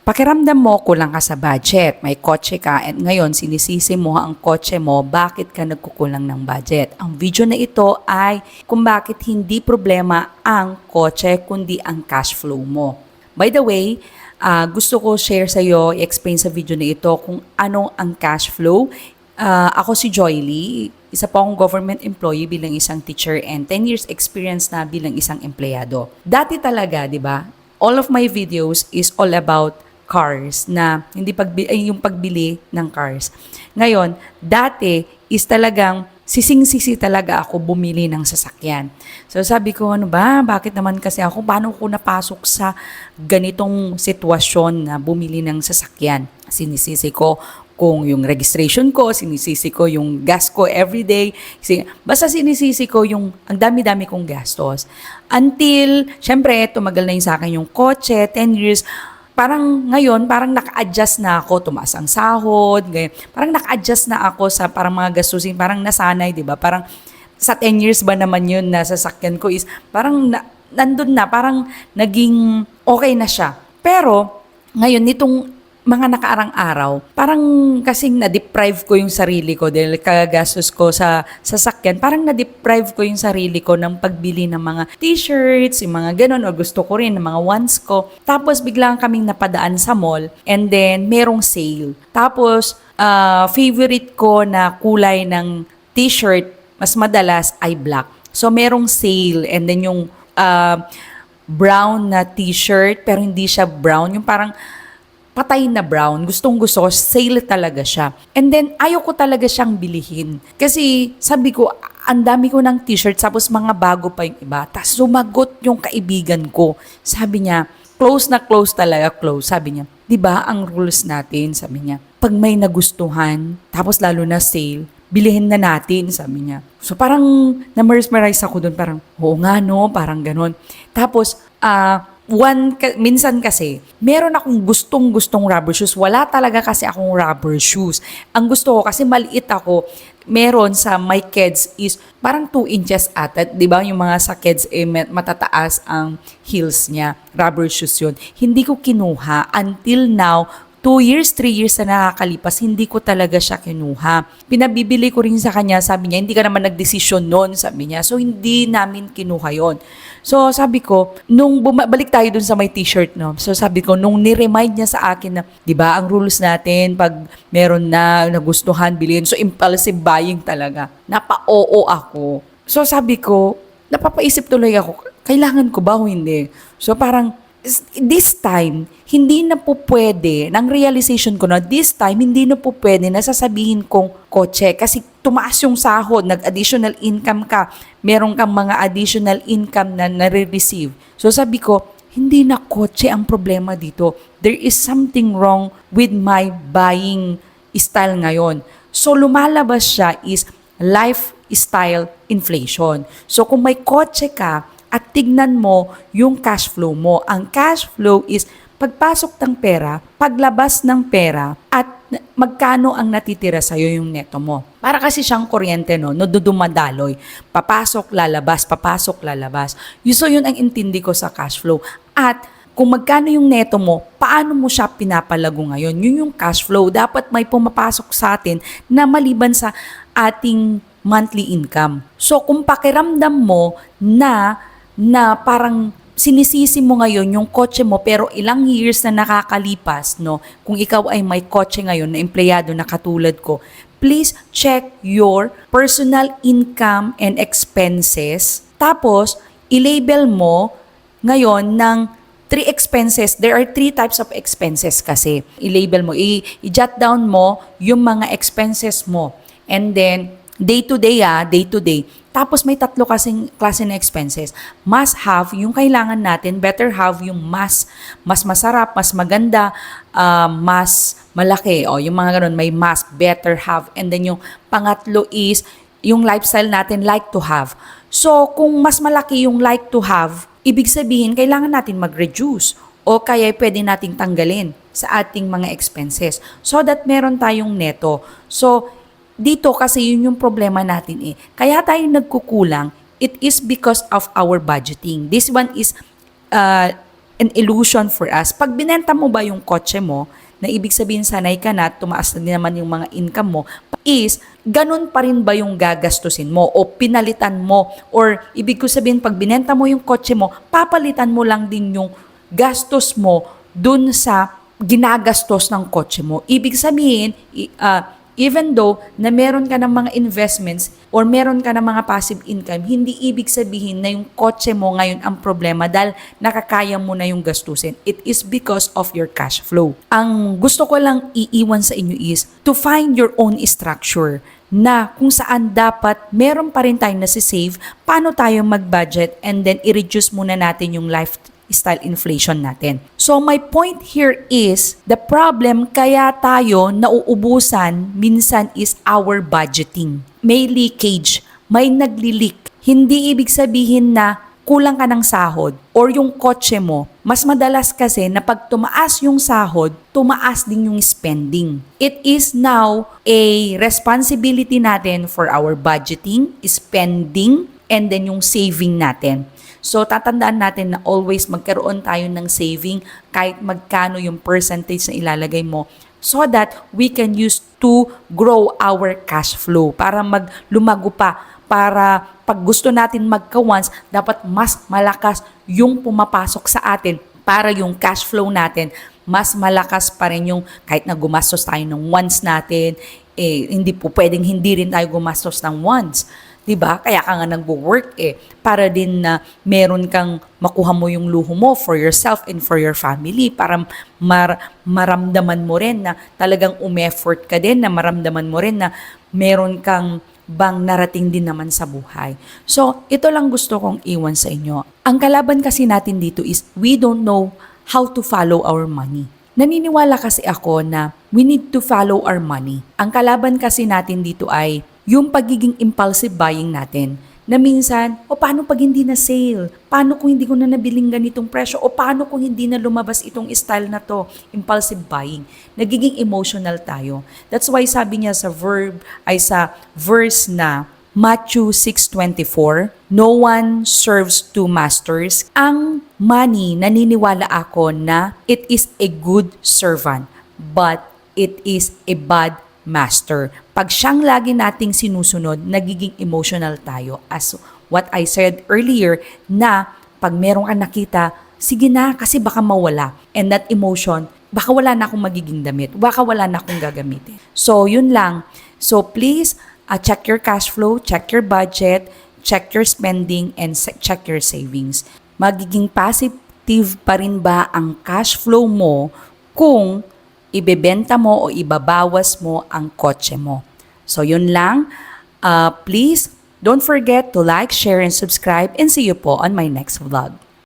Pakiramdam mo kulang ka sa budget, may kotse ka at ngayon sinisisi mo ang kotse mo, bakit ka nagkukulang ng budget? Ang video na ito ay kung bakit hindi problema ang kotse kundi ang cash flow mo. By the way, gusto ko share sa iyo, i-explain sa video na ito kung ano ang cash flow. Ako si Joy Lee, isa po akong government employee bilang isang teacher and 10 years experience na bilang isang empleyado. Dati talaga, di ba, all of my videos is all about cars na yung pagbili ng cars. Ngayon, dati is talagang sising-sisi talaga ako bumili ng sasakyan. So sabi ko, ano ba? Bakit naman kasi ako? Paano ko napasok sa ganitong sitwasyon na bumili ng sasakyan? Sinisisi ko kung yung registration ko, sinisisi ko yung gas ko everyday. Basta sinisisi ko yung ang dami-dami kong gastos. Until, syempre, tumagal na yun sa akin yung kotse, 10 years, parang ngayon, parang naka-adjust na ako, tumaas ang sahod, ganyan. Parang naka-adjust na ako sa parang mga gastusin, parang nasanay, di ba? Parang sa 10 years ba naman yun na sasakyan ko is parang nandun na, parang naging okay na siya. Pero ngayon, nitong mga nakaarang araw, parang kasing na-deprive ko yung sarili ko dahil kagastos ko sa sasakyan, parang na-deprive ko yung sarili ko ng pagbili ng mga t-shirts, yung mga ganun, o gusto ko rin ng mga wants ko. Tapos biglang kaming napadaan sa mall and then merong sale. Tapos favorite ko na kulay ng t-shirt, mas madalas ay black. So merong sale and then yung brown na t-shirt, pero hindi siya brown, yung parang patay na brown, gustong-gusto ko, sale talaga siya. And then, ayaw ko talaga siyang bilihin. Kasi, sabi ko, ang dami ko ng t-shirt, tapos mga bago pa yung iba. Tapos sumagot yung kaibigan ko. Sabi niya, close na close talaga, close. Sabi niya, di ba ang rules natin, sabi niya, pag may nagustuhan, tapos lalo na sale, bilihin na natin, sabi niya. So, parang na-mesmerize ako doon, parang, oo nga no, parang ganon. Tapos, minsan kasi, meron akong gustong rubber shoes. Wala talaga kasi akong rubber shoes. Ang gusto ko, kasi maliit ako, meron sa my kids is parang 2 inches ata. Di ba yung mga sa kids, matataas ang heels niya. Rubber shoes yun. Hindi ko kinuha until now. 2 years, 3 years na nakakalipas, hindi ko talaga siya kinuha. Pinabibili ko rin sa kanya, sabi niya, hindi ka naman nagdesisyon noon, sabi niya. So, hindi namin kinuha yon. So, sabi ko, nung balik tayo dun sa may t-shirt, no? So, sabi ko, nung ni-remind niya sa akin na, di ba, ang rules natin, pag meron na nagustuhan, bilhin. So, impulsive buying talaga. Napa-oo ako. So, sabi ko, napapaisip tuloy ako, kailangan ko ba o hindi? So, parang, this time, hindi na po pwede, ng realization ko na this time, hindi na po pwede na sasabihin kong kotse kasi tumaas yung sahod, nag-additional income ka, meron kang mga additional income na nare-receive. So sabi ko, hindi na kotse ang problema dito. There is something wrong with my buying style ngayon. So lumalabas siya is lifestyle inflation. So kung may kotse ka, at tignan mo yung cash flow mo. Ang cash flow is pagpasok ng pera, paglabas ng pera, at magkano ang natitira sa'yo yung neto mo. Para kasi siyang kuryente, no? Dumadaloy. Papasok, lalabas. So yun ang intindi ko sa cash flow. At kung magkano yung neto mo, paano mo siya pinapalago ngayon? Yun yung cash flow. Dapat may pumapasok sa atin na maliban sa ating monthly income. So kung pakiramdam mo na parang sinisisi mo ngayon yung kotse mo pero ilang years na nakakalipas, no? Kung ikaw ay may kotse ngayon na empleyado na katulad ko, please check your personal income and expenses. Tapos, i-label mo ngayon ng 3 expenses. There are 3 types of expenses kasi. I-label mo, i-jot down mo yung mga expenses mo. And then, day to day. Tapos may 3 kasing klase na expenses. Must have, yung kailangan natin. Better have, yung mas masarap, mas maganda, mas malaki. O, yung mga ganun, may must, better have. And then yung pangatlo is, yung lifestyle natin, like to have. So, kung mas malaki yung like to have, ibig sabihin, kailangan natin mag-reduce. O kaya pwede nating tanggalin sa ating mga expenses. So that meron tayong neto. So, dito kasi yun yung problema natin eh. Kaya tayo nagkukulang, it is because of our budgeting. This one is an illusion for us. Pag binenta mo ba yung kotse mo, na ibig sabihin sanay ka na, tumaas na din naman yung mga income mo, is ganun pa rin ba yung gagastusin mo o pinalitan mo? Or ibig ko sabihin, pag binenta mo yung kotse mo, papalitan mo lang din yung gastos mo dun sa ginagastos ng kotse mo. Ibig sabihin, even though na meron ka ng mga investments or meron ka ng mga passive income, hindi ibig sabihin na yung kotse mo ngayon ang problema dahil nakakaya mo na yung gastusin. It is because of your cash flow. Ang gusto ko lang iiwan sa inyo is to find your own structure na kung saan dapat meron pa rin tayong nasisave, paano tayo mag-budget and then i-reduce muna natin yung lifestyle inflation natin. So my point here is, the problem kaya tayo nauubusan minsan is our budgeting. May leakage, may nagli-leak. Hindi ibig sabihin na kulang ka ng sahod or yung kotse mo. Mas madalas kasi na pag tumaas yung sahod, tumaas din yung spending. It is now a responsibility natin for our budgeting, spending, and then yung saving natin. So, tatandaan natin na always magkaroon tayo ng saving kahit magkano yung percentage na ilalagay mo so that we can use to grow our cash flow para lumago pa. Para pag gusto natin magka-once, dapat mas malakas yung pumapasok sa atin para yung cash flow natin mas malakas pa rin yung kahit na gumastos tayo ng once natin, hindi po pwedeng hindi rin tayo gumastos ng once. Diba? Kaya ka nga nagwo-work para din na meron kang makuha mo yung luho mo for yourself and for your family para maramdaman mo rin na talagang umeffort ka din, na maramdaman mo rin na meron kang bang narating din naman sa buhay. So, ito lang gusto kong iwan sa inyo. Ang kalaban kasi natin dito is we don't know how to follow our money. Naniniwala kasi ako na we need to follow our money. Ang kalaban kasi natin dito ay yung pagiging impulsive buying natin na minsan, paano pag hindi na sale? Paano kung hindi ko na nabiling ganitong presyo? O paano kung hindi na lumabas itong style na to? Impulsive buying. Nagiging emotional tayo. That's why sabi niya sa verse na Matthew 6:24, no one serves two masters. Ang money, naniniwala ako na it is a good servant, but it is a bad master. Pag siyang lagi nating sinusunod, nagiging emotional tayo. As what I said earlier, na pag meron kang nakita, sige na kasi baka mawala. And that emotion, baka wala na akong magiging damit. Baka wala na akong gagamitin. So, yun lang. So, please, check your cash flow, check your budget, check your spending, and check your savings. Magiging positive pa rin ba ang cash flow mo kung ibebenta mo o ibabawas mo ang kotse mo. So, yun lang. Please, don't forget to like, share, and subscribe, and see you po on my next vlog.